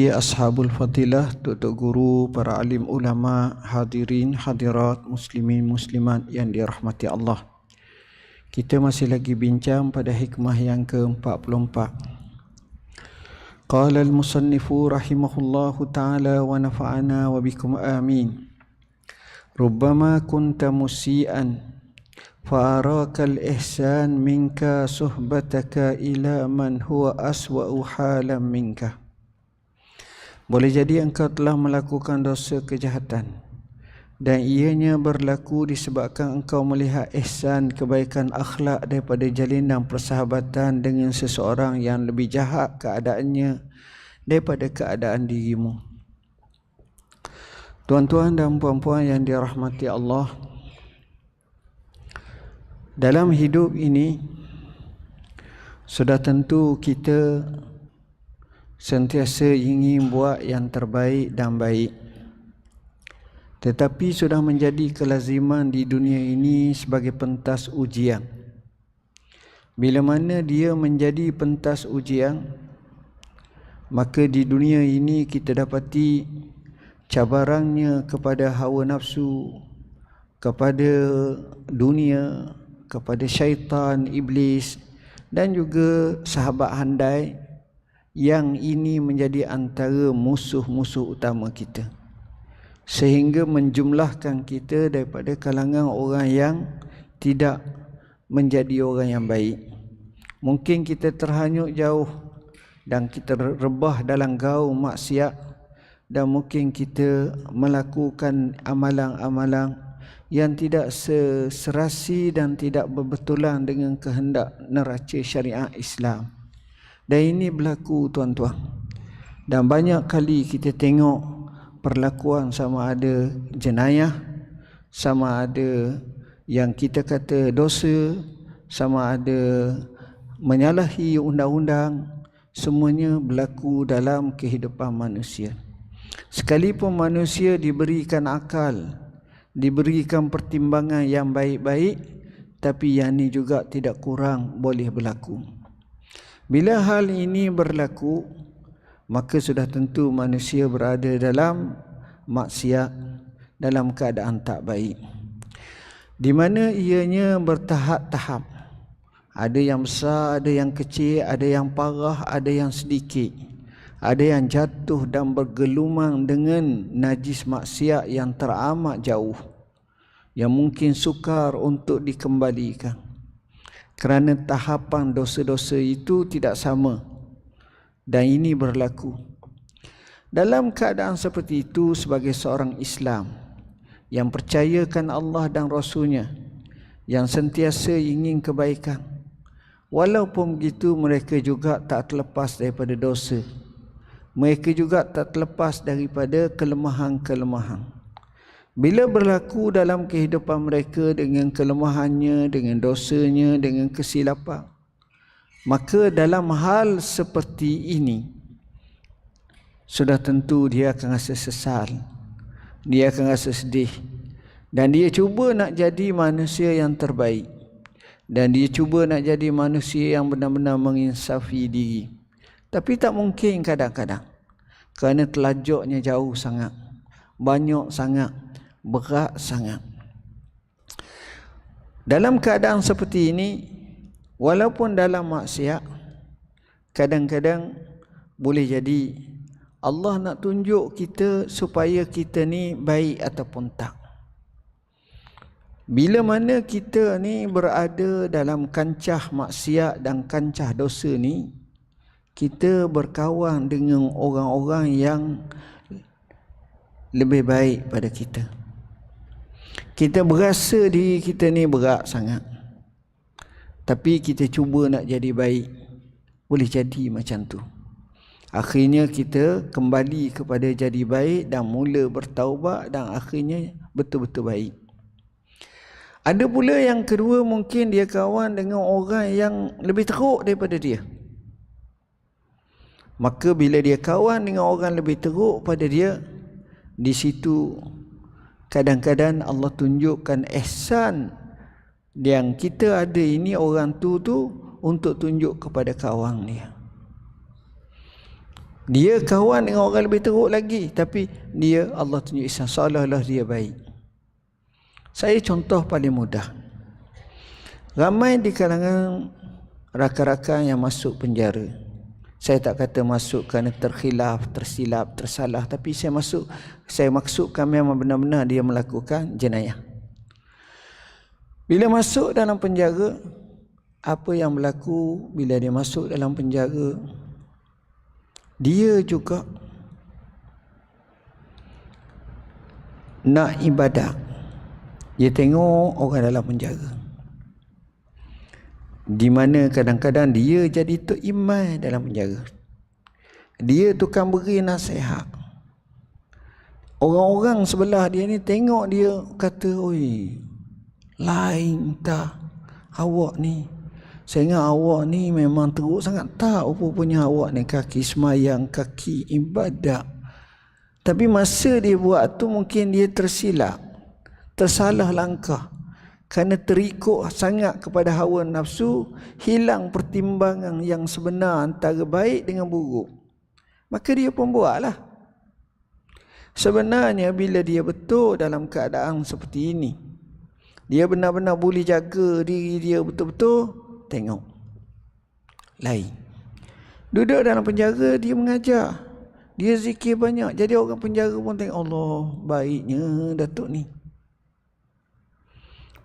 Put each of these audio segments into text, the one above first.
Hormati ashabul fadilah, tutuk guru, para alim ulama, hadirin, hadirat, muslimin, muslimat yang dirahmati Allah. Kita masih lagi bincang pada hikmah yang ke-44. Qala al-musannifu rahimahullahu ta'ala wa nafa'ana wa bikum amin. Rubbama kunta musi'an fa'araka al-ihsan minka suhbataka ila man huwa aswa'u halam minka. Boleh jadi engkau telah melakukan dosa kejahatan dan ianya berlaku disebabkan engkau melihat ihsan, kebaikan akhlak daripada jalinan persahabatan dengan seseorang yang lebih jahat keadaannya daripada keadaan dirimu. Tuan-tuan dan puan-puan yang dirahmati Allah, dalam hidup ini sudah tentu kita sentiasa ingin buat yang terbaik dan baik. Tetapi sudah menjadi kelaziman di dunia ini sebagai pentas ujian. Bila mana dia menjadi pentas ujian, maka di dunia ini kita dapati cabarannya kepada hawa nafsu, kepada dunia, kepada syaitan, iblis dan juga sahabat handai, yang ini menjadi antara musuh-musuh utama kita, sehingga menjumlahkan kita daripada kalangan orang yang tidak menjadi orang yang baik. Mungkin kita terhanyut jauh dan kita rebah dalam gaung maksiat, dan mungkin kita melakukan amalan-amalan yang tidak serasi dan tidak berbetulan dengan kehendak neraca syariat Islam. Dan ini berlaku, tuan-tuan. Dan banyak kali kita tengok perlakuan sama ada jenayah, sama ada yang kita kata dosa, sama ada menyalahi undang-undang, semuanya berlaku dalam kehidupan manusia. Sekalipun manusia diberikan akal, diberikan pertimbangan yang baik-baik, tapi yang ini juga tidak kurang boleh berlaku. Bila hal ini berlaku, maka sudah tentu manusia berada dalam maksiat, dalam keadaan tak baik, di mana ianya bertahap-tahap. Ada yang besar, ada yang kecil, ada yang parah, ada yang sedikit. Ada yang jatuh dan bergelumang dengan najis maksiat yang teramat jauh, yang mungkin sukar untuk dikembalikan, kerana tahapan dosa-dosa itu tidak sama. Dan ini berlaku. Dalam keadaan seperti itu, sebagai seorang Islam yang percayakan Allah dan Rasulnya, yang sentiasa ingin kebaikan, walaupun begitu mereka juga tak terlepas daripada dosa. Mereka juga tak terlepas daripada kelemahan-kelemahan. Bila berlaku dalam kehidupan mereka dengan kelemahannya, dengan dosanya, dengan kesilapan, maka dalam hal seperti ini sudah tentu dia akan rasa sesal, dia akan rasa sedih, dan dia cuba nak jadi manusia yang terbaik, dan dia cuba nak jadi manusia yang benar-benar menginsafi diri. Tapi tak mungkin kadang-kadang, kerana telajuknya jauh sangat, banyak sangat, berat sangat. Dalam keadaan seperti ini, walaupun dalam maksiat, kadang-kadang boleh jadi Allah nak tunjuk kita supaya kita ni baik ataupun tak. Bila mana kita ni berada dalam kancah maksiat dan kancah dosa ni, kita berkawan dengan orang-orang yang lebih baik pada kita. Kita berasa diri kita ni berat sangat, tapi kita cuba nak jadi baik, boleh jadi macam tu. Akhirnya kita kembali kepada jadi baik dan mula bertaubat, dan akhirnya betul-betul baik. Ada pula yang kedua, mungkin dia kawan dengan orang yang lebih teruk daripada dia. Maka bila dia kawan dengan orang lebih teruk pada dia, di situ kadang-kadang Allah tunjukkan ihsan yang kita ada ini, orang tu untuk tunjuk kepada kawan dia. Dia kawan dengan orang lebih teruk lagi, tapi dia Allah tunjuk ihsan, seolah-olah dia baik. Saya contoh paling mudah. Ramai di kalangan rakan-rakan yang masuk penjara. Saya tak kata masuk kerana terkhilaf, tersilap, tersalah, tapi saya maksudkan memang benar-benar dia melakukan jenayah. Bila masuk dalam penjara, apa yang berlaku bila dia masuk dalam penjara? Dia juga nak ibadah. Dia tengok orang dalam penjara, di mana kadang-kadang dia jadi tok imam dalam penjara. Dia tukang beri nasihat. Orang-orang sebelah dia ni tengok dia, kata, oi, lain tak awak ni. Saya ingat awak ni memang teruk sangat. Tak, rupanya awak ni kaki semayang, kaki ibadat. Tapi masa dia buat tu mungkin dia tersilap, tersalah langkah, kerana terikut sangat kepada hawa nafsu, hilang pertimbangan yang sebenar antara baik dengan buruk. Maka dia pun buatlah. Sebenarnya bila dia betul dalam keadaan seperti ini, dia benar-benar boleh jaga diri dia betul-betul, tengok lain. Duduk dalam penjara, dia mengajar, dia zikir banyak. Jadi orang penjara pun tengok, Allah, baiknya Datuk ni.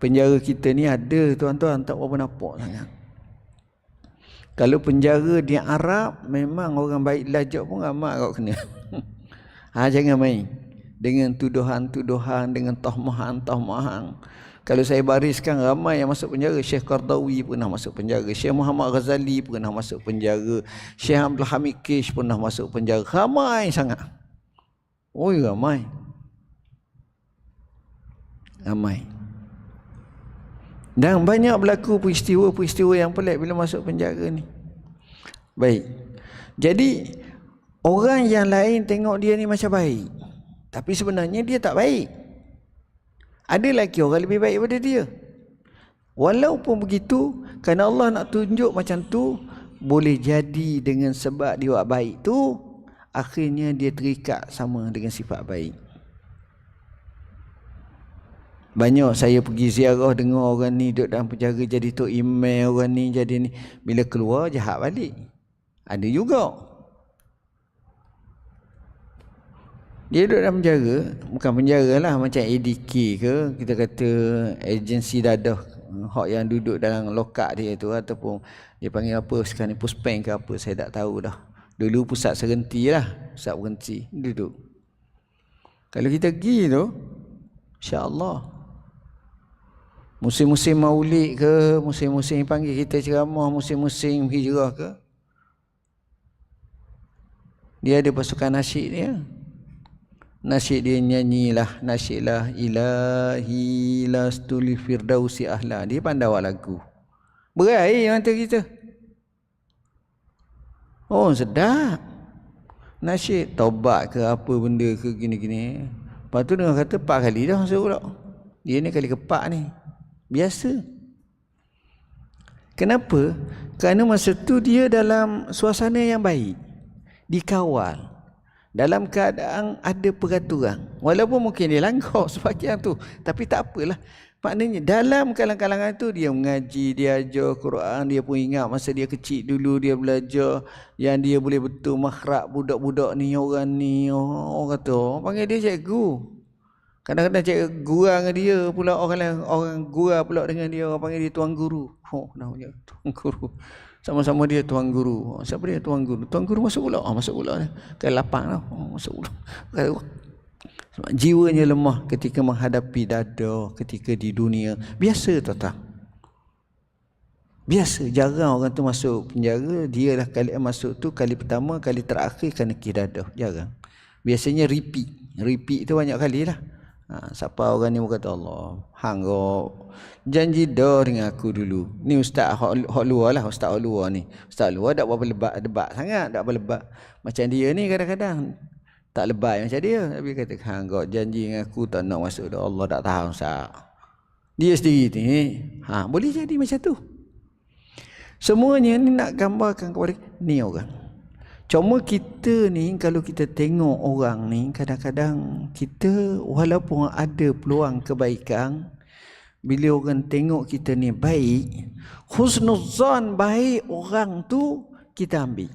Penjara kita ni ada, tuan-tuan, tak berapa nampak sangat. Kalau penjara di Arab, memang orang baik lajak pun ramai kau kena. Jangan main dengan tuduhan-tuduhan, dengan tahmahan-tahmahan. Kalau saya bariskan, ramai yang masuk penjara. Syekh Qardawi pernah masuk penjara, Syekh Muhammad Ghazali pernah masuk penjara, Syekh Abdul Hamid Kish pernah masuk penjara. Ramai sangat. Oi, ramai. Dan banyak berlaku peristiwa-peristiwa yang pelik bila masuk penjara ni. Baik. Jadi orang yang lain tengok dia ni macam baik, tapi sebenarnya dia tak baik. Ada lagi orang lebih baik daripada dia. Walaupun begitu, kerana Allah nak tunjuk macam tu, boleh jadi dengan sebab dia buat baik tu, akhirnya dia terikat sama dengan sifat baik. Banyak saya pergi ziarah, dengar orang ni duduk dalam penjara jadi tok imam, orang ni jadi ni, bila keluar jahat balik. Ada juga. Dia duduk dalam penjara, bukan penjara lah, macam ADK ke, kita kata agensi dadah, hak yang duduk dalam lokak dia tu, ataupun dia panggil apa sekarang ni, puspen ke apa, saya tak tahu dah. Dulu pusat serenti lah, pusat berhenti, duduk. Kalau kita pergi tu, insya-Allah, musim-musim maulid ke, musim-musim panggil kita ceramah, musim-musim hijrah ke, dia ada pasukan nasyid dia. Nasyid dia nyanyilah, nasyidlah ilahi lastul firdausi ahla. Dia pandai awak lagu. Berai yang hantar kita. Oh, sedap. Nasyid taubat ke apa benda ke gini-gini. Lepas tu dengar kata 4 kali dah masuk pula. Dia ni kali keempat ni. Biasa. Kenapa? Kerana masa tu dia dalam suasana yang baik, dikawal, dalam keadaan ada peraturan. Walaupun mungkin dia langgar sebahagian tu, tapi tak apalah. Maknanya dalam kalangan-kalangan tu dia mengaji, dia ajar Quran, dia pun ingat masa dia kecil dulu dia belajar yang dia boleh betul makhraj budak-budak ni, orang ni, orang kata panggil dia cikgu. Kadang-kadang cikgu gurau dengan dia pula, orang gurau pula dengan dia, orang panggil dia tuan guru. Namanya tuan guru. Sama-sama dia tuan guru. Siapa dia tuan guru? Tuan guru masuk pula. Masuk pula ni. Kali lapang lah. Masuk pula. Sebab jiwanya lemah ketika menghadapi dada, ketika di dunia. Biasa tuan-tuan. Biasa. Jarang orang tu masuk penjara. Dia lah kali masuk tu kali pertama, kali terakhir kena kidadah. Jarang. Biasanya repeat. Repeat tu banyak kali lah. Siapa orang ni berkata, Allah, hang kau janji dah dengan aku dulu. Ni ustaz hak luar lah, ustaz hak luar ni. Ustaz luar tak berapa lebat sangat, tak berapa lebat. Macam dia ni kadang-kadang tak lebat macam dia, tapi kata hang kau janji dengan aku tak nak masuk dah. Allah tak tahu ustaz. Dia sendiri ni, boleh jadi macam tu. Semuanya ni nak gambarkan kepada ni orang. Cuma kita ni kalau kita tengok orang ni, kadang-kadang kita walaupun ada peluang kebaikan, bila orang tengok kita ni baik, husnuzan baik orang tu kita ambil.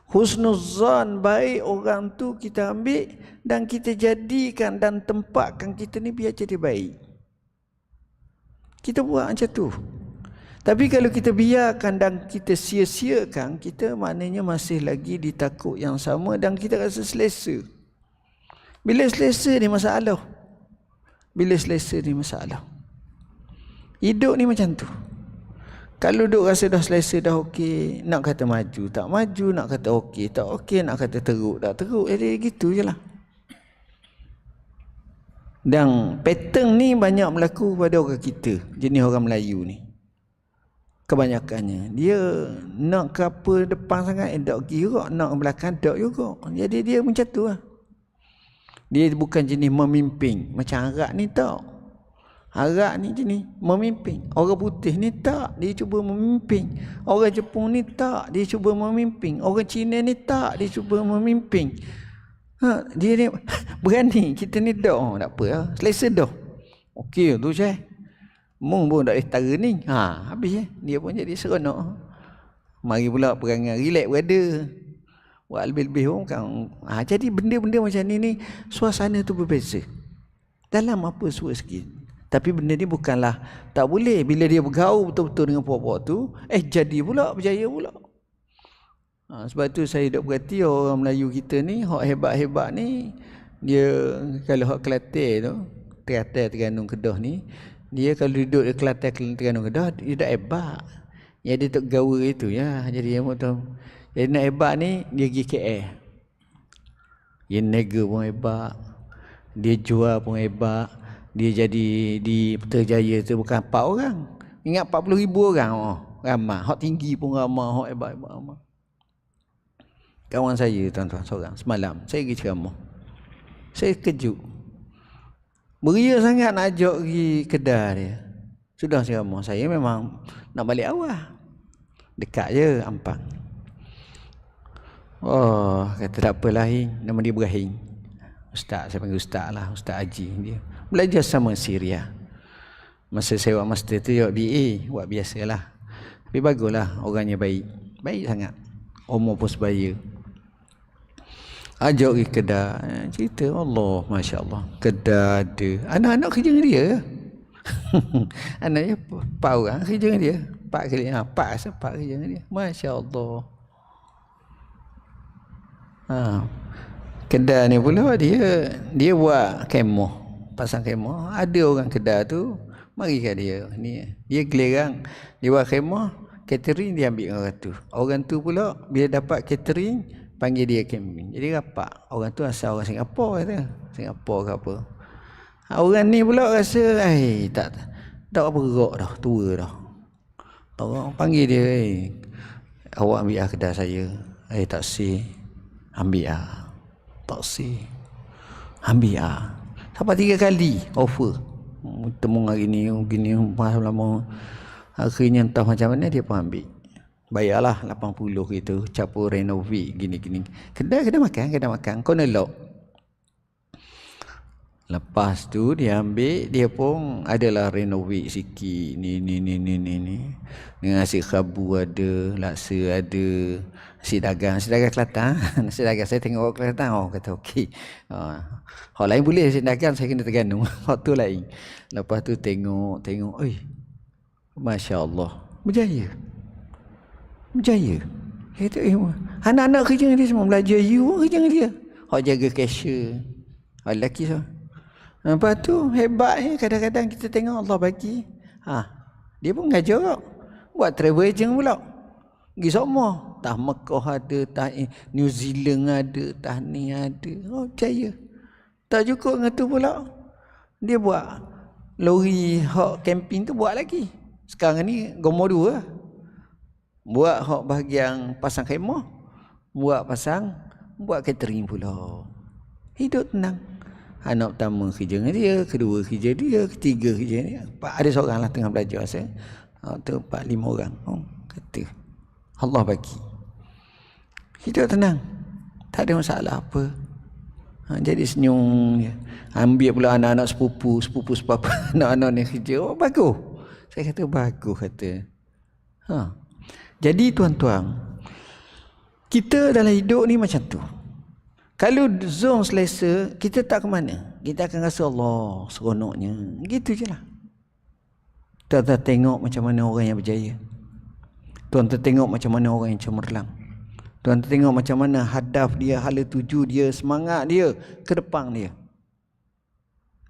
Husnuzan baik orang tu kita ambil dan kita jadikan dan tempatkan kita ni biar jadi baik. Kita buat macam tu. Tapi kalau kita biarkan dan kita sia-siakan, kita maknanya masih lagi di takut yang sama dan kita rasa selesa. Bila selesa ni masalah. Bila selesa ni masalah. Hidup ni macam tu. Kalau duk rasa dah selesa, dah okey, nak kata maju, tak maju, nak kata okey, tak okey, nak kata teruk, tak teruk. Jadi gitu je lah. Dan pattern ni banyak berlaku pada orang kita, jenis orang Melayu ni. Kebanyakannya dia nak ke apa depan sangat tak kira, nak ke belakang tak juga. Jadi dia macam tu lah. Dia bukan jenis memimpin macam Arab ni, tak. Arab ni jenis memimpin. Orang putih ni tak, dia cuba memimpin. Orang Jepun ni tak, dia cuba memimpin. Orang Cina ni tak, dia cuba memimpin. Dia ni berani, kita ni tak. Tak apa lah, selesa dah. Okey tu Syekh. Mung pun tak boleh tara ni. Habis dia pun jadi seronok. Mari pula perangai relax berada. Buat lebih-lebih pun kan. Jadi benda-benda macam ni suasana tu berbeza. Dalam apa suara sikit. Tapi benda ni bukanlah tak boleh. Bila dia bergaul betul-betul dengan puak-puak tu, jadi pula, berjaya pula. Sebab tu saya duk berhati orang Melayu kita ni, hak hebat-hebat ni, dia kalau hak Kelantan tu, Terengganu Kedah ni, dia kalau duduk di Kelantan Terengganu Kedah, dia dah hebat. Yang dia tak gawa itu ya. Jadi yang tahu. Jadi nak hebat ni dia pergi KL. Dia nega pun hebat. Dia jual pun hebat. Dia jadi di Putrajaya tu bukan 4 orang. Ingat 40,000 orang. Ramai. Hak tinggi pun ramai, hak hebat-hebat ramai. Kawan saya tuan-tuan seorang semalam saya pergi ceramah. Saya kejut. Beria sangat nak ajak pergi Kedah dia. Sudah ceramah saya memang nak balik awal. Dekat je Ampang. Oh, kata tak apalah, nama dia Ibrahim. Ustaz, saya panggil Ustaz lah, Ustaz Haji dia. Belajar sama Syria. Masa saya buat master tu buat BA, buat biasalah. Tapi baguslah, orangnya baik. Baik sangat. Umur pun sebaya. Ajak pergi Kedah. Cerita Allah, Masya Allah. Kedah ada. Anak-anak kerja dengan dia. Anaknya 4 orang kerja dengan dia. 4 kali. 4 kerja dengan dia. Masya Allah. Kedah ni pula dia buat kemah. Pasang kemah. Ada orang Kedah tu mari kat dia. Dia gelerang. Dia buat kemah. Catering dia ambil orang tu. Orang tu pula bila dapat catering panggil dia camping. Jadi rapat. Orang tu asal orang Singapura kata. Singapura ke apa. Orang ni pula rasa tak apa gerak dah, tua dah. Orang panggil dia, awak ambil Kedah saya. Taksi. Ambil taksi. Ambil sampai 3 kali offer. Temu hari ni gini lama. Akhirnya entah macam mana dia pun ambil. Bayarlah 80 gitu, capur renovate gini-gini. Kedai makan, corner lock. Lepas tu dia ambil, dia pun adalah renovate sikit. Ni. Dengan nasi khabu ada, laksa ada, nasi dagang Kelantan. Nasi dagang saya tengok Kelantan, kata okey. Hak lain boleh nasi dagang, saya kena Terengganu. Hak tu lain. Lepas tu tengok, Masya Allah, berjaya. Kata, anak-anak kerja dengan dia semua belajar you kerja dengan dia. Hak jaga cashier. Lelaki so. Lepas tu hebat kadang-kadang kita tengok Allah bagi. Dia pun ngajar. Buat travel agent pula. Pergi semua. Tah Mekah ada, tah New Zealand ada, tah ni ada. Percaya. Tak cukup dengan tu pula. Dia buat lori hak camping tu buat lagi. Sekarang ni Gomo 2 lah. Buat hak bahagian pasang khemah, buat catering pula. Hidup tenang. Anak pertama kerja dengan dia, kedua kerja dia, ketiga kerja dia. Ada seorang lah tengah belajar saya. Tu 4-5 orang. Kata Allah bagi. Hidup tenang. Tak ada masalah apa. Jadi senyum je. Ambil pula anak-anak sepupu sepapa anak-anak ni kerja. Oh, bagus. Saya kata bagus kata. Jadi tuan-tuan, kita dalam hidup ni macam tu. Kalau zon selesa, kita tak ke mana? Kita akan rasa Allah seronoknya. Gitu je lah. Tuan-tuan tengok macam mana orang yang berjaya. Tuan-tuan tengok macam mana orang yang cemerlang. Tuan-tuan tengok macam mana hadaf dia, hala tuju dia, semangat dia ke depan dia.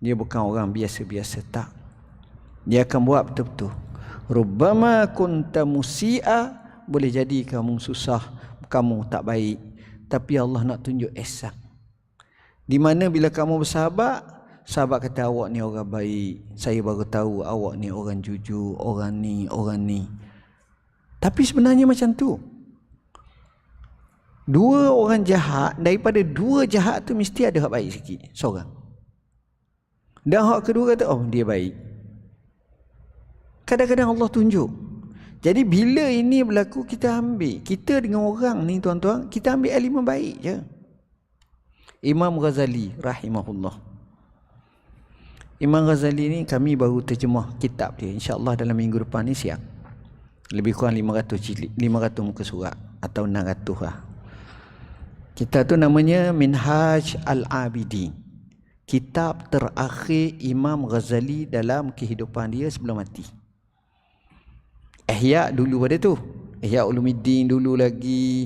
Dia bukan orang biasa-biasa, tak. Dia akan buat betul-betul. Rubbama kunta musi'a, boleh jadi kamu susah, kamu tak baik, tapi Allah nak tunjuk ihsan. Di mana bila kamu bersahabat, sahabat kata awak ni orang baik, saya baru tahu awak ni orang jujur, orang ni. Tapi sebenarnya macam tu. Dua orang jahat, daripada dua jahat tu mesti ada hak baik sikit, seorang. Dan hak kedua kata, oh dia baik. Kadang-kadang Allah tunjuk. Jadi bila ini berlaku, kita ambil. Kita dengan orang ni tuan-tuan, kita ambil elemen baik je. Imam Ghazali rahimahullah. Imam Ghazali ni kami baru terjemah kitab dia. InsyaAllah dalam minggu depan ni siap. Lebih kurang 500 jilid, 500 muka surat atau 600 lah. Kitab tu namanya Minhaj Al-Abidin. Kitab terakhir Imam Ghazali dalam kehidupan dia sebelum mati. Ihya dulu pada tu. Ihya Ulumuddin dulu lagi.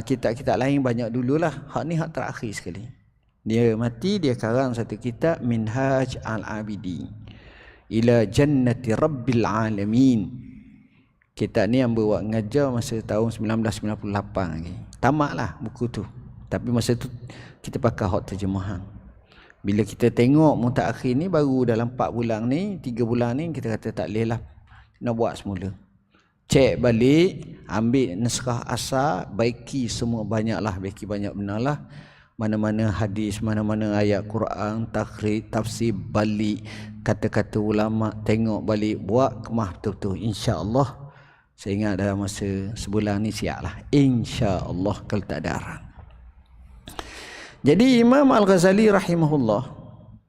Kitab-kitab lain banyak dululah. Hak ni hak terakhir sekali. Dia mati, dia karang satu kitab Minhaj Al-Abidin ila Jannati Rabbil Alamin. Kitab ni yang buat ngajar masa tahun 1998 lagi. Tamatlah buku tu. Tapi masa tu kita pakai hak terjemahan. Bila kita tengok mutakhir ni baru dalam 4 bulan ni, 3 bulan ni kita kata tak boleh lah nak buat semula. Cek balik, ambil naskah asal, baiki semua banyaklah, baiki banyak benarlah. Mana-mana hadis, mana-mana ayat Quran, takhrij, tafsir balik, kata-kata ulama, tengok balik, buat kemah betul-betul. InsyaAllah saya ingat dalam masa sebulan ni siap lah. InsyaAllah kalau tak ada arang. Jadi Imam Al-Ghazali rahimahullah,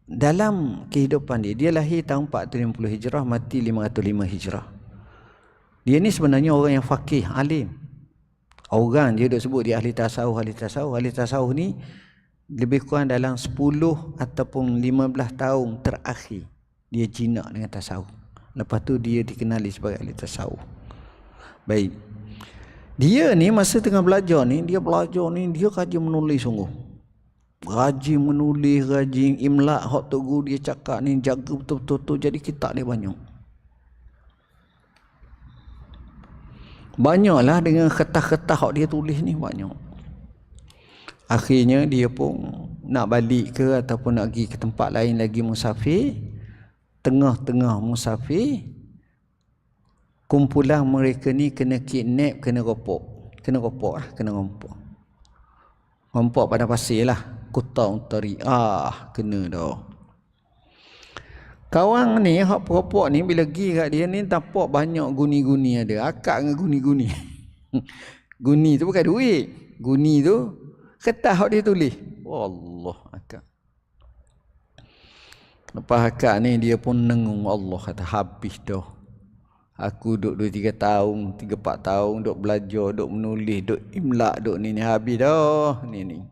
dalam kehidupan dia, dia lahir tahun 450 Hijrah, mati 505 Hijrah. Dia ni sebenarnya orang yang faqih, alim. Orang dia duk sebut dia ahli tasawuf, ahli tasawuf. Ahli tasawuf ni lebih kurang dalam 10 ataupun 15 tahun terakhir dia jinak dengan tasawuf. Lepas tu dia dikenali sebagai ahli tasawuf. Baik. Dia ni masa tengah belajar ni, dia rajin menulis sungguh. Rajin menulis, rajin imla, hak tok guru dia cakap ni jaga betul-betul, jadi kitab dia banyak. Banyaklah dengan kertas-kertas hak dia tulis ni banyak. Akhirnya dia pun nak balik ke ataupun nak pergi ke tempat lain lagi musafir. Tengah-tengah musafir, kumpulan mereka ni kena kidnap, kena rompok. Kena rompok. Rompok pada pasir lah. Kutang tari. Kena dah. Kawan ni, hak peropok ni bila pergi kat dia ni nampak banyak guni-guni ada. Akak dengan guni-guni. Guni tu bukan duit. Guni tu kertas hak dia tulis. Allah akak. Lepas akak ni dia pun nengung, Allah kata habis dah. Aku duk 2-3 tahun, 3-4 tahun duk belajar, duk menulis, duk imla, duk ni habis dah ni.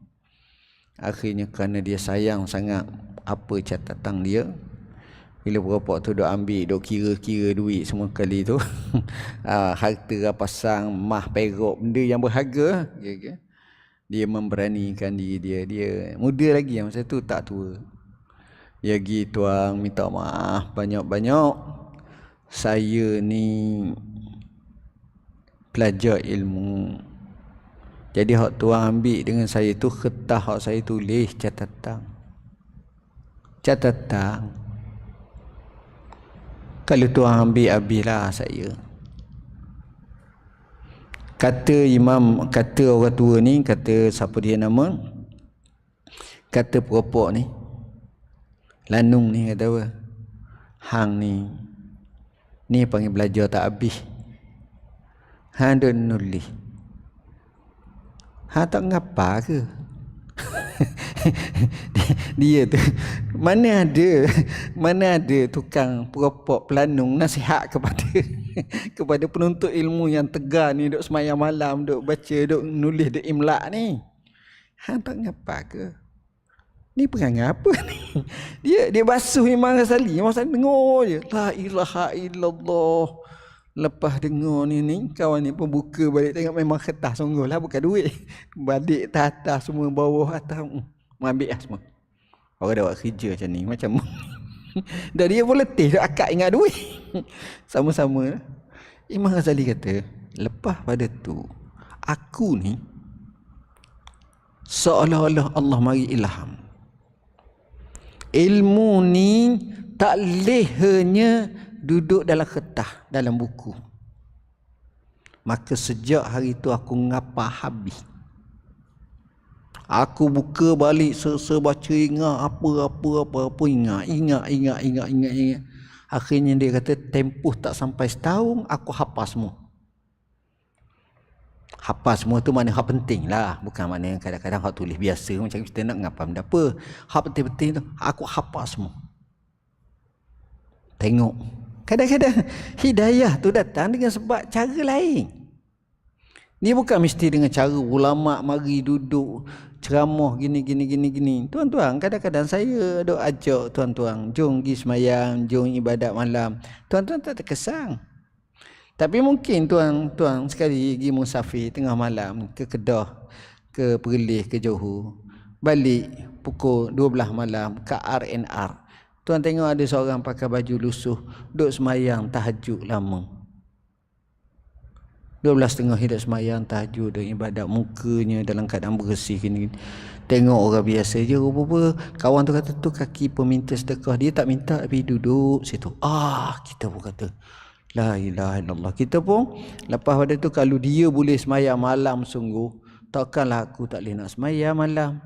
Akhirnya kerana dia sayang sangat apa catatan dia, bila peropok tu duk ambil, duk kira-kira duit semua kali tu, harta rapasan, mah, perak, benda yang berharga, dia memberanikan diri dia. Dia muda lagi masa tu, tak tua. Dia pergi, tuang minta maaf banyak-banyak. Saya ni pelajar ilmu. Jadi hak tuang ambil dengan saya tu kertas hak saya tulis catatan. Kalau tuang ambil habislah saya. Kata orang tua ni, kata siapa dia nama? Kata peropok ni. Lanung ni kata apa? Hang ni panggil belajar tak habis. Hang duk nulis. Tak ngapa ke? dia tu mana ada tukang peropok pelanung nasihat kepada penuntut ilmu yang tegar ni, duk semayang malam, duk baca, duk nulis, duk imla' ni. Tak ngapa ke? Ni perangai apa ni? Dia basuh Imam Ghazali dengar je la ilaha illallah. Lepas dengar ni kawan ni pun buka balik, tengok memang kertas sungguh lah, bukan duit. Balik atas semua, bawah atas, mengambil lah semua. Orang dah buat kerja macam ni, macam dan dia pun letih, akak ingat duit. Sama-sama. Imam Ghazali kata, lepas pada tu aku ni seolah-olah Allah mari ilham. Ilmu ni tak leh hanya duduk dalam kertas, dalam buku. Maka sejak hari tu aku ngapa habis. Aku buka balik, baca, ingat apa ingat. Akhirnya dia kata tempoh tak sampai setahun aku hafaz semua. Hafaz semua tu mana hak penting lah, bukan mana yang kadang-kadang hak tulis biasa macam kita nak ngapa benda apa. Hak penting-penting tu aku hafaz semua. Tengok, kadang-kadang hidayah tu datang dengan sebab cara lain. Ni bukan mesti dengan cara ulama mari duduk ceramah gini. Tuan-tuan, kadang-kadang saya duk ajak tuan-tuan, jom pergi semayang, jom ibadat malam. Tuan-tuan tak terkesan. Tapi mungkin tuan-tuan sekali pergi musafir tengah malam ke Kedah, ke Perlis, ke Johor, balik pukul 12 malam ke RNR. Tuan tengok ada seorang pakai baju lusuh, duk semayang tahajud lama. 12.30 hidup semayang tahajud dan ibadat, mukanya dalam keadaan bersih gini. Tengok orang biasa je, rupa-rupa kawan tu kata tu kaki peminta sedekah, dia tak minta tapi duduk situ. Kita pun kata la ilaha illallah. Kita pun lepas pada tu kalau dia boleh semayang malam sungguh, takkanlah aku tak boleh nak semayang malam.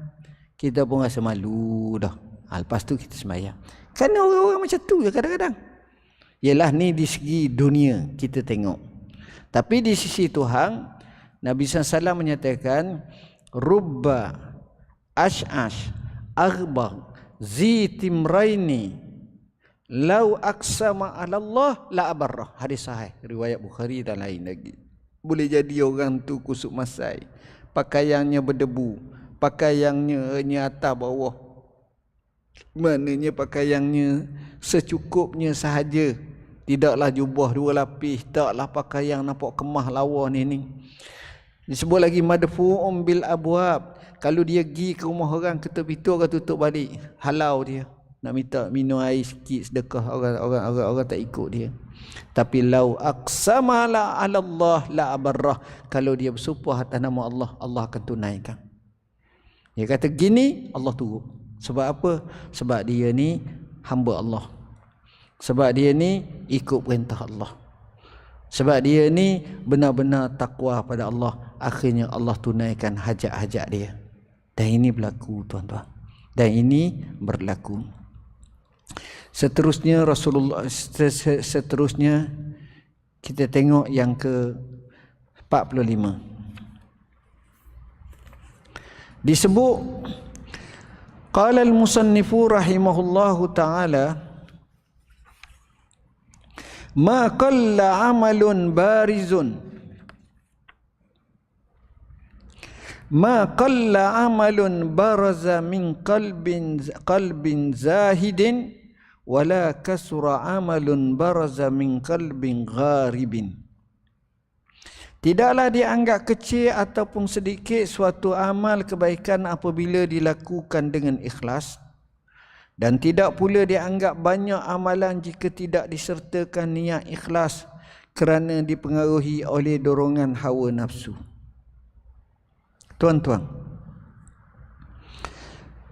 Kita pun rasa malu dah. Lepas tu kita semayang. Kerana orang-orang macam tu je kadang-kadang. Yalah, ni di segi dunia kita tengok. Tapi di sisi Tuhan, Nabi SAW menyatakan rubba ash'ash aghbar zitimraini lau aksama ala Allah la abarrah. Hadis sahih riwayat Bukhari dan lain lagi. Boleh jadi orang tu kusuk masai, pakaiannya berdebu, pakaiannya atas bawah, maknanya pakaiannya secukupnya sahaja, tidaklah jubah 2 lapis, taklah pakaian nampak kemah lawa ni. Disebut lagi madfu'um bil abwab. Kalau dia pergi ke rumah orang, ketuk pintu orang tutup balik, halau dia. Nak minta minum air sikit sedekah, orang tak ikut dia. Tapi lau aqsama la ala Allah la abarrah, kalau dia bersumpah atas nama Allah, Allah akan tunaikan. Dia kata gini, Allah turut. Sebab apa? Sebab dia ni hamba Allah. Sebab dia ni ikut perintah Allah. Sebab dia ni benar-benar takwa pada Allah. Akhirnya Allah tunaikan hajat-hajat dia. Dan ini berlaku, tuan-tuan. Dan ini berlaku. Seterusnya kita tengok yang ke 45. Disebut qala al-musannifu rahimahullahu ta'ala ma qalla amalun barizun ma qalla amalun baraza min qalbin zahidin wala kasura amalun baraza min qalbin gharibin. Tidaklah dianggap kecil ataupun sedikit suatu amal kebaikan apabila dilakukan dengan ikhlas, dan tidak pula dianggap banyak amalan jika tidak disertakan niat ikhlas kerana dipengaruhi oleh dorongan hawa nafsu. Tuan-tuan,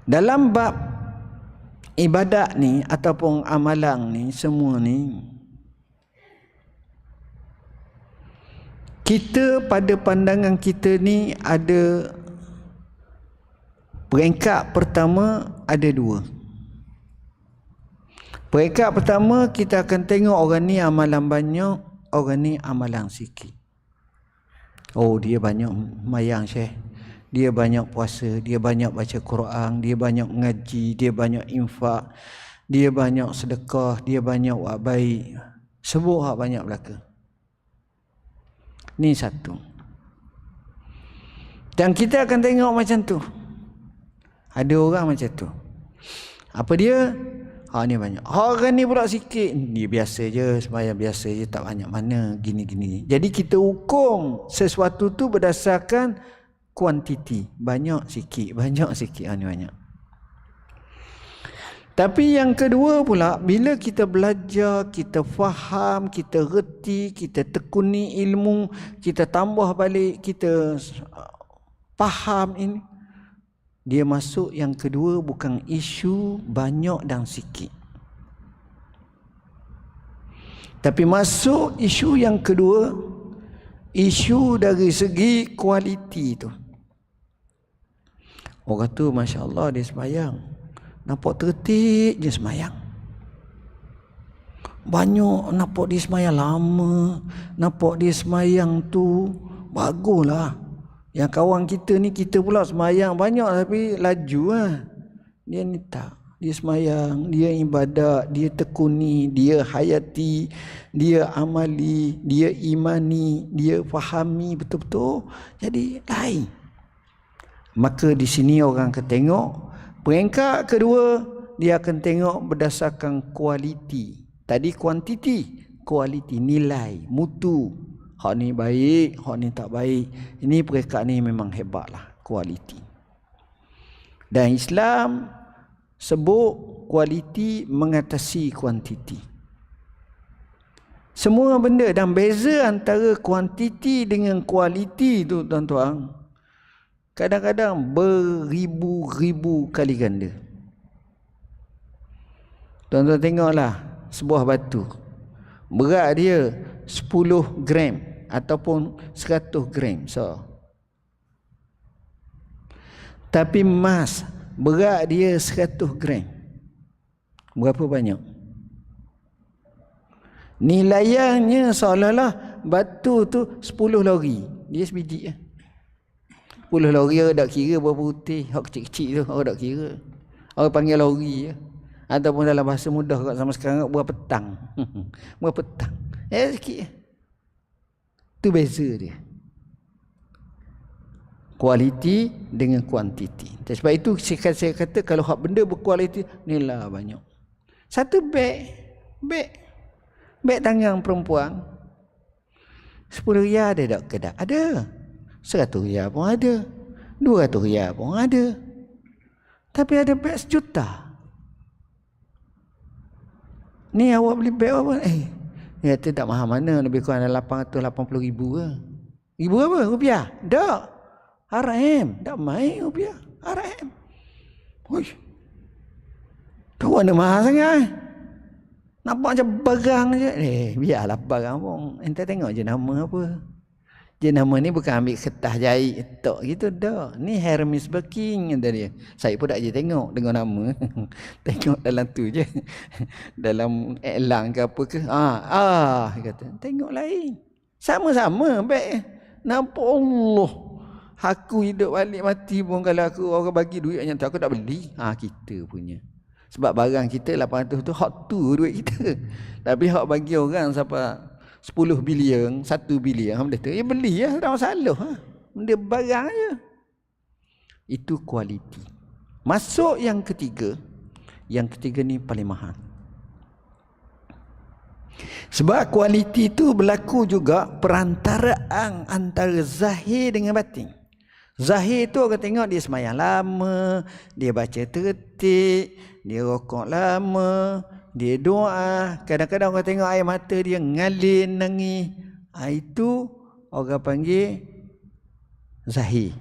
dalam bab ibadat ni ataupun amalan ni, semua ni kita pada pandangan kita ni ada peringkat pertama, ada 2. Peringkat pertama kita akan tengok orang ni amalan banyak, orang ni amalan sikit. Oh, dia banyak mayang Syekh, dia banyak puasa, dia banyak baca Quran, dia banyak mengaji, dia banyak infak, dia banyak sedekah, dia banyak buat baik. Sebut hak banyak belaka. Ni satu. Dan kita akan tengok macam tu. Ada orang macam tu. Apa dia? Ni banyak. Orang ni pula sikit. Dia biasa je, sembahyang biasa je, tak banyak mana, gini-gini. Jadi kita hukum sesuatu tu berdasarkan kuantiti. Banyak sikit, banyak sikit. Ni banyak. Tapi yang kedua pula, bila kita belajar, kita faham, kita reti, kita tekuni ilmu, kita tambah balik, kita faham ini, dia masuk yang kedua bukan isu banyak dan sikit. Tapi masuk isu yang kedua, isu dari segi kualiti tu. Orang tu Masya Allah dia sembahyang, nampak tertib je sembahyang. Banyak nampak dia sembahyang lama, nampak dia sembahyang tu baguslah. Yang kawan kita ni, kita pula sembahyang banyak tapi laju lah. Dia ni tak. Dia sembahyang, dia ibadat, dia tekuni, dia hayati, dia amali, dia imani, dia fahami betul-betul. Jadi lain. Maka di sini orang akan tengok. Peringkat kedua, dia akan tengok berdasarkan kualiti. Tadi kuantiti, kualiti, nilai, mutu. Hak ni baik, hak ni tak baik. Ini peringkat ni memang hebatlah, kualiti. Dan Islam sebut kualiti mengatasi kuantiti. Semua benda, dan beza antara kuantiti dengan kualiti tu tuan-tuan, kadang-kadang beribu-ribu kali ganda. Tuan-tuan tengoklah sebuah batu. Berat dia 10 gram ataupun 100 gram. So, tapi emas berat dia 100 gram. Berapa banyak? Nilaiannya seolah-olah batu tu 10 lori. Dia sebiji je. 10 lori orang tak kira berapa putih. Hak kecil-kecil tu orang tak kira. Orang panggil lori je. Ataupun dalam bahasa mudah kat sama sekarang, berapa petang. Berapa petang. Sikit je. Itu beza dia. Kualiti dengan kuantiti. Sebab itu saya kata kalau hak benda berkualiti, nilai banyak. Satu beg tangan perempuan 10 riyal ada tak kedai? Ada. 100 riyal pun ada. 200 riyal pun ada. Tapi ada beg 1 juta. Ni awak beli beg apa? Ya tu tak mahal mana, lebih kurang ada 880 ribu ke. Ribu apa? Rupiah? Tak. RM. Tak main rupiah. RM. Wuih. Tu mana mahal sangat. Nampak macam barang je. Biarlah barang pun. Ente tengok je nama apa. Jenama ni bukan ambil kertas jahit tok gitu dah. Ni Hermes Birkin kata dia. Saya pun tak je tengok dengan nama. Tengok dalam tu je. Dalam elang ke apa ke. Kata. Tengok lain. Sama-sama beg. Nampak Allah. Aku hidup balik mati pun kalau aku orang bagi duit yang tu aku tak beli. Kita punya. Sebab barang kita 800 tu hak tu duit kita. Tapi hak bagi orang siapa 10 bilion, 1 bilion, benda tu, beli lah, tak masalah. Benda barang je. Itu kualiti. Masuk yang ketiga ni paling mahal. Sebab kualiti tu berlaku juga perantaraan antara zahir dengan batin. Zahir tu orang tengok dia sembahyang lama, dia baca tertib, dia rokok lama, dia doa. Kadang-kadang orang tengok air mata dia ngalir nangis. Itu orang panggil zahir.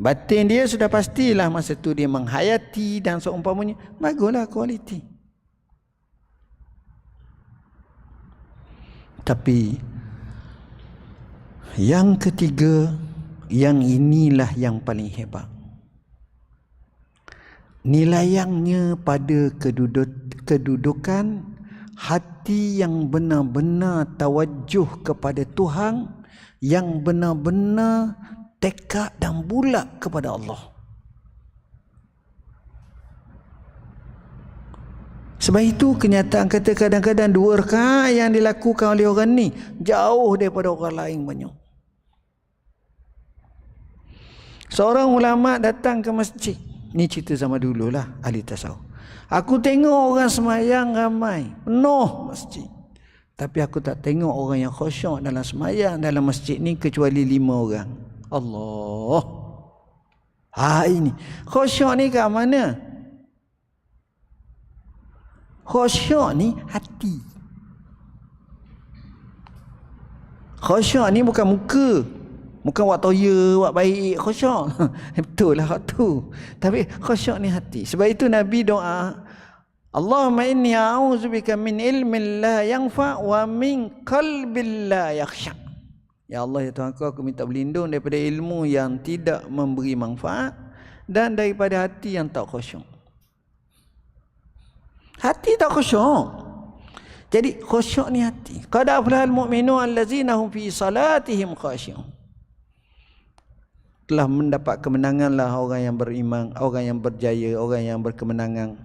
Batin dia sudah pastilah masa tu dia menghayati dan seumpamanya. Baguslah kualiti. Tapi yang ketiga, yang inilah yang paling hebat. Nilaiannya pada kedudukan hati yang benar-benar tawajuh kepada Tuhan, yang benar-benar tekad dan bulat kepada Allah. Sebab itu kenyataan kata kadang-kadang 2 rakaat yang dilakukan oleh orang ni jauh daripada orang lain banyak. Seorang ulama datang ke masjid. Ni cerita zaman dululah ahli tasawuf. Aku tengok orang semayang ramai, penuh masjid. Tapi aku tak tengok orang yang khusyuk dalam semayang dalam masjid ni kecuali 5 orang. Allah. Ini khusyuk ni kat mana? Khusyuk ni hati. Khusyuk ni bukan muka. Bukan buat toya, buat baik, khusyuk. Betul lah tu. Tapi khusyuk ni hati. Sebab itu Nabi doa, Allahumma inni a'udzubika min ilmin la yanfa' wa min qalbin la yakhsha. Ya Allah, ya Tuhan aku minta berlindung daripada ilmu yang tidak memberi manfaat dan daripada hati yang tak khusyuk. Hati tak khusyuk. Jadi khusyuk ni hati. Qad aflahal mu'minun allazina hum fi salatihim khashi'un. Telah mendapat kemenanganlah orang yang beriman, orang yang berjaya, orang yang berkemenangan.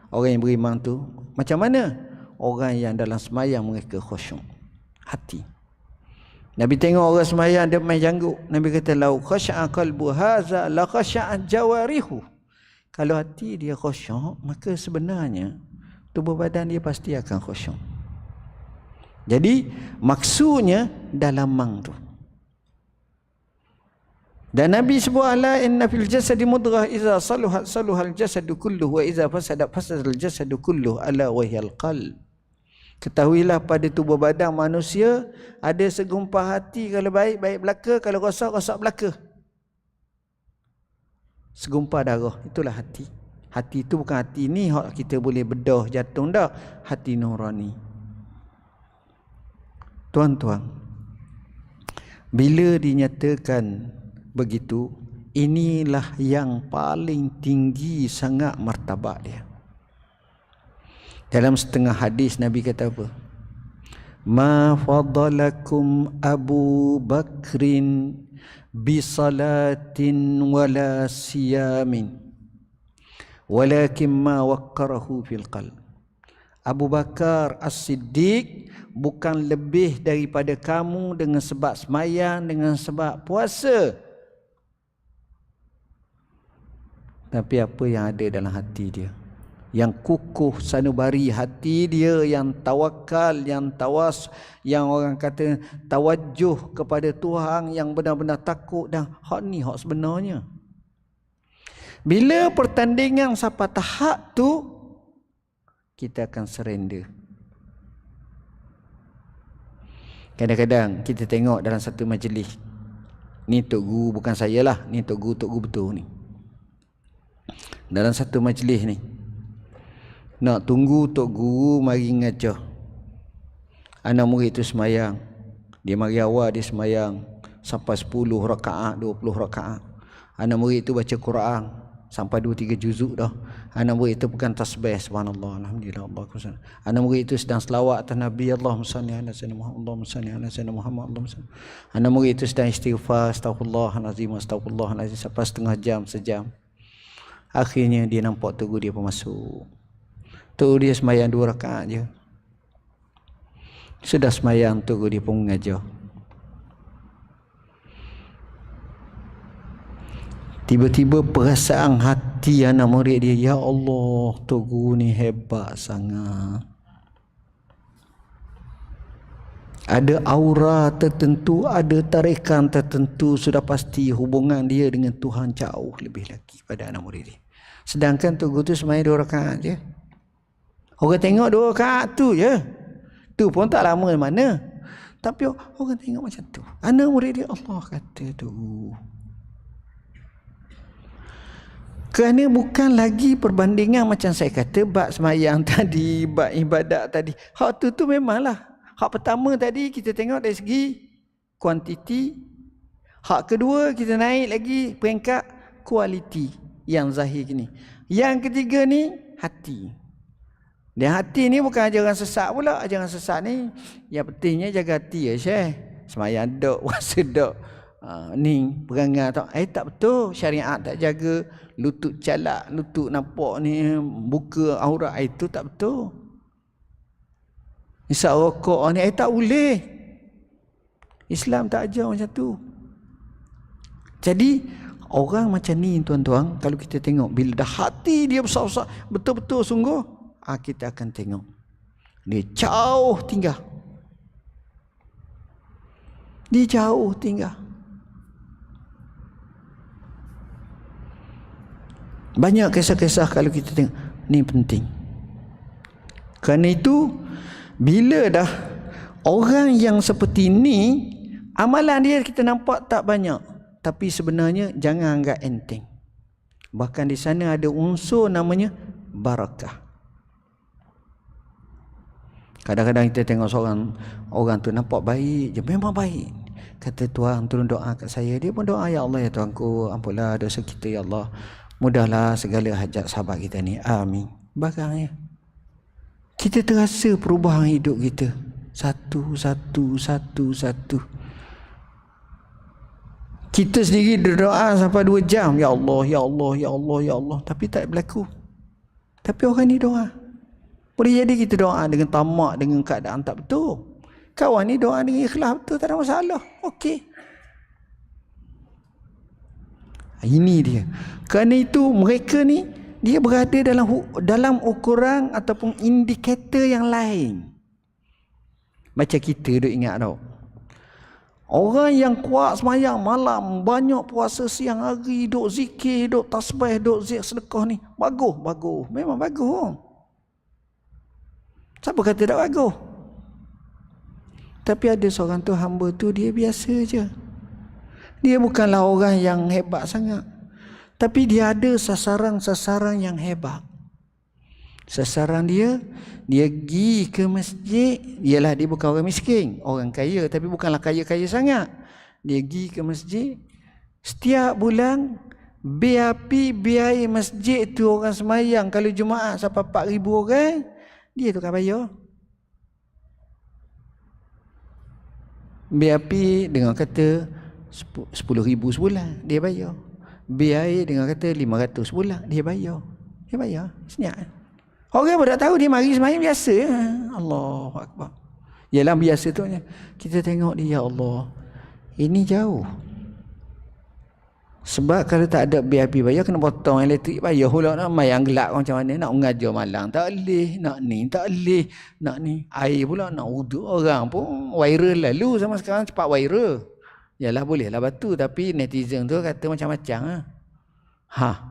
Orang yang beriman tu macam mana? Orang yang dalam semayang mereka khusyuk. Hati. Nabi tengok orang semayang dia main janggut. Nabi kata lau khasha'a qalbu hadza la khasha'a jawarihu. Kalau hati dia khusyuk, maka sebenarnya tubuh badan dia pasti akan khusyuk. Jadi maksudnya dalam mang tu. Dan Nabi sebut ala inna fil jasadi mudghah idza saluhat saluhal jasadu kulluhu wa idza fasadat fasadal jasadu kulluhu ala wahyal qalb. Ketahuilah pada tubuh badan manusia ada segumpah hati, kalau baik baik belaka, kalau rosak rosak belaka. Segumpah darah itulah hati. Hati itu bukan hati ni hak kita boleh bedah jantung dah. Hati nurani. Tuan-tuan, bila dinyatakan begitu, inilah yang paling tinggi sangat martabat dia. Dalam setengah hadis Nabi kata apa? Ma fadalakum Abu Bakrin bisalatin wala siyamin walakin ma waqqarahu fil qalb. Abu Bakar As-Siddiq bukan lebih daripada kamu dengan sebab semayang, dengan sebab puasa, tapi apa yang ada dalam hati dia, yang kukuh sanubari hati dia, yang tawakal, yang tawas, yang orang kata tawajjuh kepada Tuhan, yang benar-benar takut. Dan hak ni hak sebenarnya. Bila pertandingan sampai tahap tu, kita akan surrender. Kadang-kadang kita tengok dalam satu majlis, ni Tok Guru, bukan saya lah, ni Tok Guru betul ni. Dalam satu majlis ni, nak tunggu Tok Guru mari ngajar. Anak murid tu semayang. Dia mari awal dia semayang sampai 10 rakaat, 20 rakaat. Anak murid tu baca Quran sampai 2-3 juzuk dah. Anak murid itu bukan tasbih, subhanallah, alhamdulillah, Allah kuasa. Anak murid itu sedang selawat atas Nabi, Allahumma salli ala sayyidina Muhammad, Allahumma salli ala sayyidina Muhammad, Allahumma salli. Anak murid itu sedang istighfar, astaghfirullahalazim, astaghfirullahalazim sampai setengah jam, sejam. Akhirnya dia nampak Tok Guru dia pun masuk. Tok Guru dia sembahyang 2 rakaat je. Sudah sembahyang, Tok Guru dia pun mengajar. Tiba-tiba perasaan hati anak murid dia, ya Allah, Tok Guru ni hebat sangat. Ada aura tertentu, ada tarikan tertentu, sudah pasti hubungan dia dengan Tuhan jauh lebih lagi pada anak murid dia. Sedangkan Tok Guru tu sembahyang 2 rakaat je. Orang tengok 2 rakaat tu je. Tu pun tak lama mana. Tapi orang tengok macam tu. Anak murid dia, Allah kata tu. Kerana bukan lagi perbandingan macam saya kata bab semayang tadi, bab ibadat tadi. Hak tu memanglah. Hak pertama tadi kita tengok dari segi kuantiti. Hak kedua kita naik lagi peringkat kualiti yang zahir ni. Yang ketiga ni hati. Dan hati ni bukan ajaran sesat pula. Ajaran sesat ni yang pentingnya jaga hati ya Syekh. Semayang dok, puasa dok. ni perangai tak. Tak betul. Syariat tak jaga lutut calak, lutut nampak ni, buka aurat, itu tak betul. Isap rokok ni tak boleh. Islam tak ajar macam tu. Jadi orang macam ni tuan-tuan, kalau kita tengok bila dah hati dia besar-besar betul-betul sungguh, kita akan tengok dia jauh tinggal. Dia jauh tinggal. Banyak kisah-kisah kalau kita tengok ni penting. Kerana itu bila dah orang yang seperti ni, amalan dia kita nampak tak banyak, tapi sebenarnya jangan anggap enteng. Bahkan di sana ada unsur namanya barakah. Kadang-kadang kita tengok seorang orang tu nampak baik je, memang baik. Kata Tuhan turun doa kat saya, dia pun doa, ya Allah ya Tuhanku, ampunlah dosa kita ya Allah, mudahlah segala hajat sahabat kita ni, amin. Bagangnya kita terasa perubahan hidup kita satu. Kita sendiri berdoa sampai 2 jam, ya Allah ya Allah ya Allah ya Allah, tapi tak berlaku. Tapi orang ni doa. Boleh jadi kita doa dengan tamak, dengan keadaan tak betul. Kawan ni doa dengan ikhlas betul, tak ada masalah. Okey. Ini dia. Kerana itu mereka ni dia berada dalam ukuran ataupun indikator yang lain. Macam kita duk ingat tau. Orang yang kuat semayang malam, banyak puasa siang hari, duk zikir, duk tasbih, duk sedekah ni, bagus. Memang bagus. Siapa kata tak bagus? Tapi ada seorang tu, hamba tu dia biasa je. Dia bukanlah orang yang hebat sangat, tapi dia ada sasaran yang hebat. Sasaran dia pergi ke masjid. Ialah dia bukan orang miskin, orang kaya, tapi bukanlah kaya-kaya sangat. Dia pergi ke masjid. Setiap bulan biaya masjid tu orang semayang, kalau Jumaat sampai 4,000 orang, dia tukar bayar. BAP dengan kata 10,000 sebulan, dia bayar. Biaya dengan kata 500 sebulan, dia bayar. Senyap. Orang pun tak tahu, dia mari semayang biasa. Allahu Akbar. Yalah biasa tu. Kita tengok dia, ya Allah, ini jauh. Sebab kalau tak ada BAP bayar, kena potong elektrik bayar pula. Nak mayang gelap macam mana, nak mengajar malam tak boleh, nak ni tak boleh, nak ni air pula, nak wuduk orang pun viral lalu sama sekarang, cepat viral. Yalah bolehlah batu, tapi netizen tu kata macam-macam.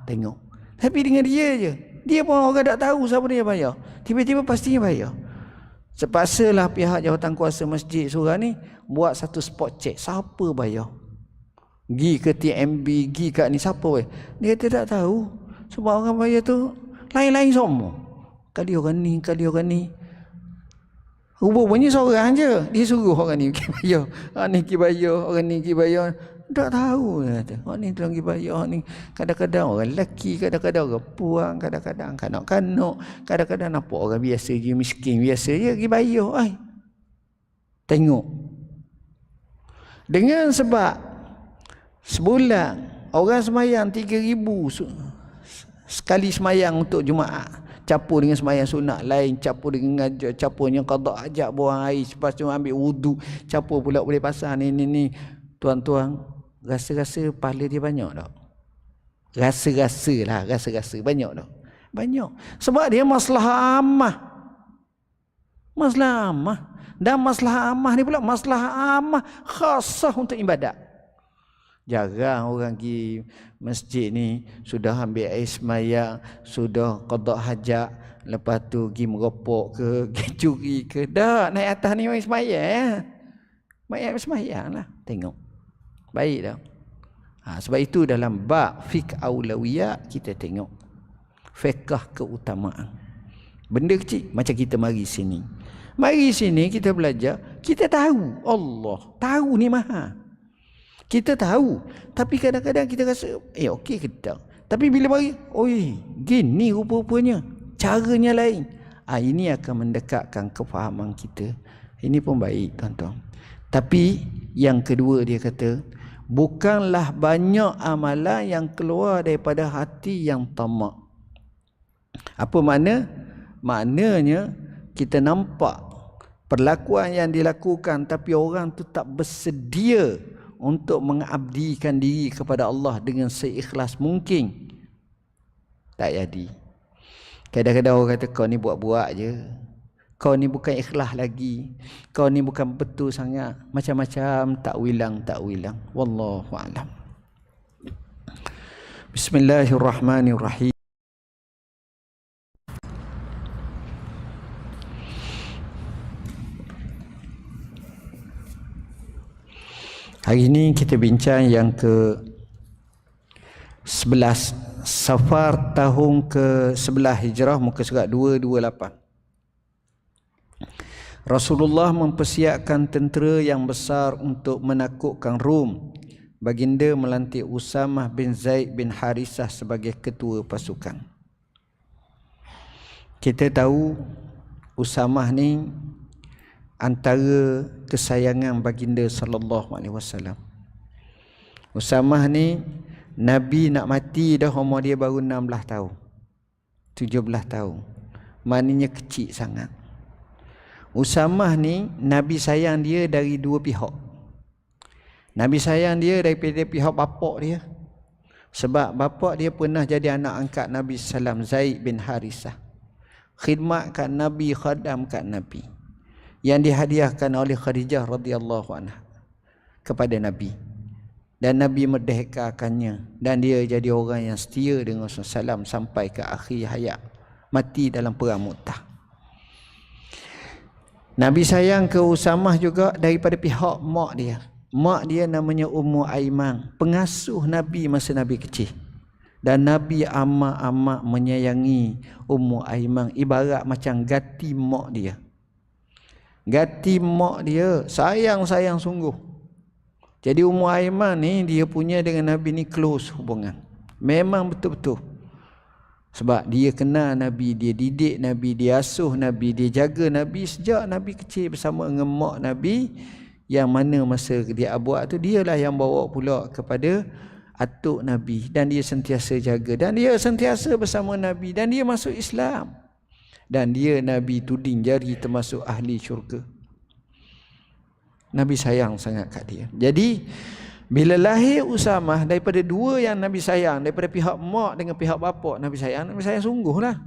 Tengok. Tapi dengan dia je, dia pun orang tak tahu siapa dia bayar, tiba-tiba pastinya bayar. Sepaksalah pihak jawatan kuasa masjid surah ni buat satu spot check, siapa bayar. Pergi ke TMB, pergi kat ni, siapa weh? Dia kata tak tahu. Sebab orang bayar tu lain-lain semua. Kali orang ni. Rupanya seorang je. Dia suruh orang ni pergi bayar. Orang ni pergi bayar, orang ni pergi bayar. Tak tahu dia kata. Orang ni terang pergi bayar, orang ni kadang-kadang orang lelaki, kadang-kadang orang puang, kadang-kadang kanak-kanak, kadang-kadang nampak orang biasa je, miskin biasa je pergi bayar. Tengok. Dengan sebab sebulan orang semayang 3,000 sekali semayang untuk Jumaat, campur dengan semayang sunat lain, campur dengan campurnya qada hajat, buang air, lepas tu ambil wudu, campur pula boleh pasang ni. Tuan-tuan, rasa-rasa pahala dia banyak tak? Rasa banyak tak? Banyak. Sebab dia masalah ammah. Dan masalah ammah ni pula masalah ammah khasah untuk ibadat. Jarang orang pergi masjid ni sudah ambil air semayang, sudah qada hajat, lepas tu pergi merokok ke, pergi curi ke. Dah naik atas ni mai semayang. Mai semayang lah. Tengok. Baik dah. Sebab itu dalam bab fiqh aulawiyat kita tengok fiqh keutamaan. Benda kecil macam kita mari sini. Mari sini kita belajar, kita tahu Allah, tahu ni maha. Kita tahu, tapi kadang-kadang kita rasa okey ke tak. Tapi bila bagi, gini rupa-rupanya, caranya lain. Ini akan mendekatkan kefahaman kita. Ini pun baik tuan-tuan. Tapi yang kedua dia kata, bukanlah banyak amalan yang keluar daripada hati yang tamak. Apa makna? Maknanya kita nampak perlakuan yang dilakukan tapi orang tu tak bersedia untuk mengabdikan diri kepada Allah dengan seikhlas mungkin. Tak jadi. Kadang-kadang orang kata kau ni buat-buat je. Kau ni bukan ikhlas lagi. Kau ni bukan betul sangat. Macam-macam takwilang. Wallahu a'lam. Bismillahirrahmanirrahim. Hari ini kita bincang yang ke 11 Safar tahun ke-11 Hijrah, muka surat 228. Rasulullah mempersiapkan tentera yang besar untuk menakutkan Rom. Baginda melantik Usamah bin Zaid bin Harisah sebagai ketua pasukan. Kita tahu Usamah ni antara kesayangan baginda sallallahu alaihi wasallam. Usamah ni Nabi nak mati dah, umur dia baru 16 tahun. 17 tahun. Maknanya kecil sangat. Usamah ni Nabi sayang dia dari dua pihak. Nabi sayang dia daripada pihak bapak dia. Sebab bapak dia pernah jadi anak angkat Nabi sallam, Zaid bin Harisah. Khidmat kat Nabi, khadam kat Nabi. Yang dihadiahkan oleh Khadijah radhiyallahu anha kepada Nabi. Dan Nabi merdekakannya, dan dia jadi orang yang setia dengan Rasulullah SAW sampai ke akhir hayat, mati dalam perang Mu'tah. Nabi sayang ke Usamah juga daripada pihak mak dia. Mak dia namanya Ummu Aiman, pengasuh Nabi masa Nabi kecil. Dan Nabi amat-amat menyayangi Ummu Aiman, ibarat macam gati mak dia. Gati mak dia, sayang-sayang sungguh. Jadi Ummu Aiman ni dia punya dengan Nabi ni close hubungan. Memang betul-betul. Sebab dia kenal Nabi, dia didik Nabi, dia asuh Nabi, dia jaga Nabi sejak Nabi kecil bersama dengan mak Nabi. Yang mana masa dia buat tu, dialah yang bawa pula kepada atuk Nabi. Dan dia sentiasa jaga. Dan dia sentiasa bersama Nabi. Dan dia masuk Islam. Dan dia Nabi tuding jari termasuk ahli syurga. Nabi sayang sangat kat dia. Jadi bila lahir Usamah daripada dua yang Nabi sayang, daripada pihak mak dengan pihak bapak Nabi sayang sungguhlah.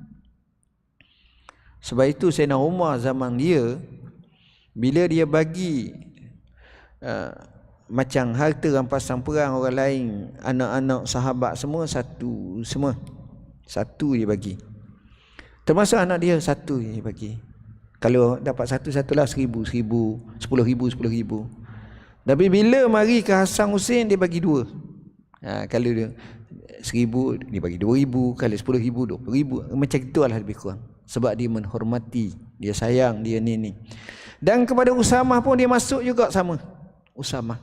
Sebab itu Sayyidina Umar zaman dia, bila dia bagi macam harta rampasan perang orang lain, anak-anak sahabat semua satu dia bagi. Termasuk anak dia satu dia bagi. Kalau dapat satu-satulah 1,000, 10,000, 10,000. Tapi bila mari ke Hasan Hussein, dia bagi dua. Kalau dia 1,000, dia bagi 2,000. Kalau 10,000, 20,000. Macam itulah lebih kurang. Sebab dia menghormati, dia sayang, dia ni. Dan kepada Usamah pun dia masuk juga sama. Usamah.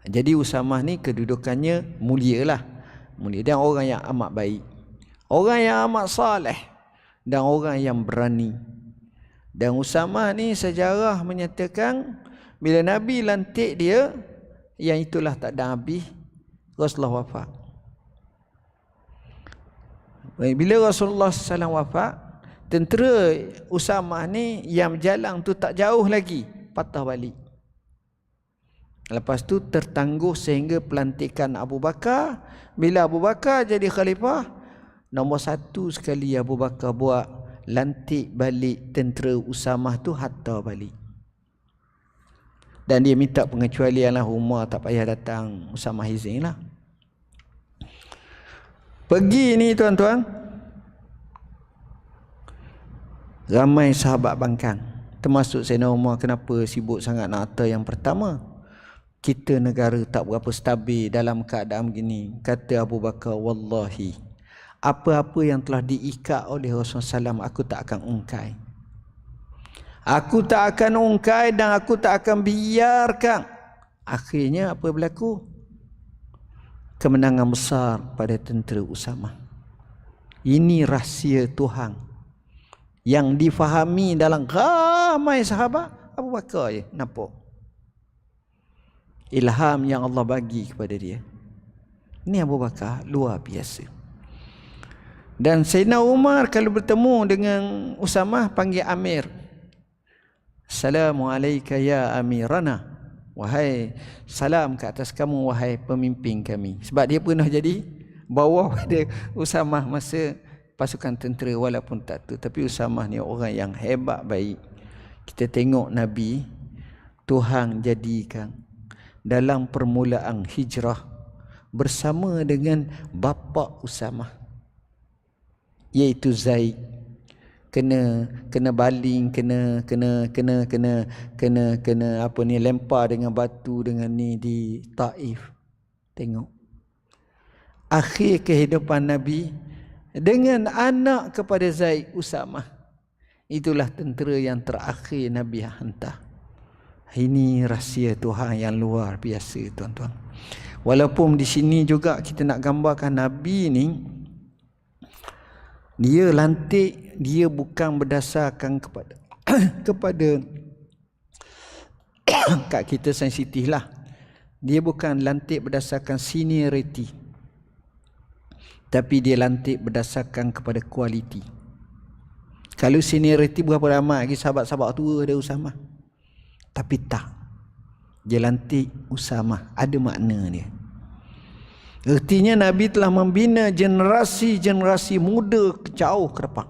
Jadi Usamah ni kedudukannya mulia lah. Mulia. Dan orang yang amat baik. Orang yang amat saleh. Dan orang yang berani. Dan Usamah ni sejarah menyatakan bila Nabi lantik dia, yang itulah tak ada habis, Rasulullah wafat. Bila Rasulullah SAW wafat, tentera Usamah ni yang berjalan tu tak jauh lagi, patah balik. Lepas tu tertangguh sehingga pelantikan Abu Bakar. Bila Abu Bakar jadi khalifah, nombor satu sekali Abu Bakar buat lantik balik tentera Usamah tu, hatta balik. Dan dia minta pengecualian lah, Umar tak payah datang, Usamah izin lah. Pergi ni tuan-tuan, ramai sahabat bangkang, termasuk Sayyidina Umar. Kenapa sibuk sangat nak atas yang pertama? Kita negara tak berapa stabil dalam keadaan begini. Kata Abu Bakar, wallahi, apa-apa yang telah diikat oleh Rasulullah SAW, aku tak akan ungkai. Aku tak akan ungkai dan aku tak akan biarkan. Akhirnya apa berlaku? Kemenangan besar pada tentera Usamah. Ini rahsia Tuhan yang difahami dalam ramai sahabat. Abu Bakar je nampak. ilham yang Allah bagi kepada dia. Ini Abu Bakar luar biasa. Dan Sayyidina Umar kalau bertemu dengan Usamah panggil Amir. Assalamualaikum ya amirana. Wahai salam ke atas kamu wahai pemimpin kami. Sebab dia pernah jadi bawah pada Usamah masa pasukan tentera walaupun tak tu. Tapi Usamah ni orang yang hebat baik. Kita tengok Nabi, Tuhan jadikan dalam permulaan hijrah bersama dengan bapa Usamah, iaitu Zaid. Kena baling, kena apa ni, lempar dengan batu dengan ni di Taif. Tengok akhir kehidupan Nabi dengan anak kepada Zaid, Usamah. Itulah tentera yang terakhir Nabi hantar. Ini rahsia Tuhan yang luar biasa, tuan-tuan. Walaupun di sini juga kita nak gambarkan Nabi ni, dia lantik, dia bukan berdasarkan kepada kepada kat kita sensitif lah. Dia bukan lantik berdasarkan seniority, tapi dia lantik berdasarkan kepada kualiti. Kalau seniority berapa ramai lagi sahabat-sahabat tua ada Usamah. Tapi tak, dia lantik Usamah, ada makna dia. Artinya Nabi telah membina generasi-generasi muda jauh ke depan.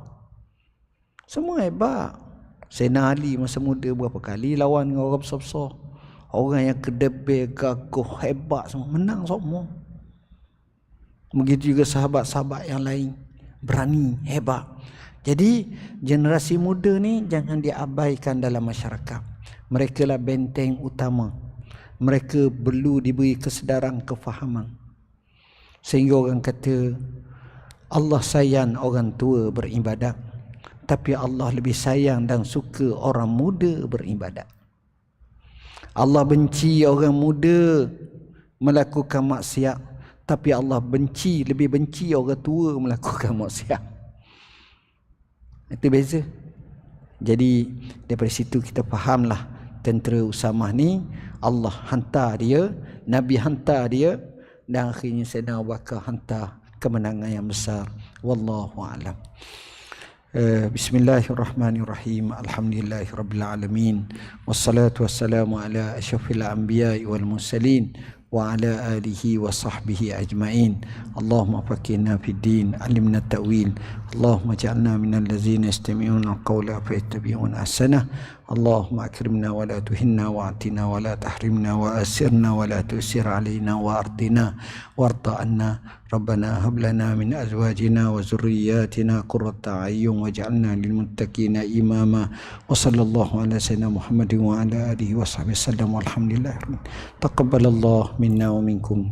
Semua hebat. Sayyidina Ali masa muda berapa kali lawan dengan orang besar-besar. Orang yang kedebel, gagah, hebat semua, menang semua. Begitu juga sahabat-sahabat yang lain, berani, hebat. Jadi generasi muda ni jangan diabaikan dalam masyarakat. Mereka lah benteng utama. Mereka perlu diberi kesedaran, kefahaman. Sehingga orang kata Allah sayang orang tua beribadat, tapi Allah lebih sayang dan suka orang muda beribadat. Allah benci orang muda melakukan maksiat, tapi Allah lebih benci orang tua melakukan maksiat. Itu beza. Jadi daripada situ kita fahamlah tentera Usamah ni Allah hantar dia, Nabi hantar dia, dan akhirnya Sayyidina Abu Bakar hantar kemenangan yang besar. Wallahu a'lam. Bismillahirrahmanirrahim. Alhamdulillahirabbil alamin. Wassalatu wassalamu ala asyrafil anbiya'i wal mursalin wa ala alihi wa sahbihi ajma'in. Allahumma faqihna fid din, alimna ta'wil. Allahumma ja'alna minal ladzina yastami'una al-qawla fayattabi'una ahsanah. Allahumma akrimna wa la tuhinna wa atina wa la tahrimna wa asirna wa la tusir alaina wa ardina warda anna. Rabbana hab lana min azwajina wa zurriyyatina qurrata a'yun waj'alna lil muttaqina imama. Wa sallallahu ala sayyidina Muhammadin wa ala alihi wa sahbihi wasallam. Walhamdulillah. Taqabbalallahu minna wa minkum.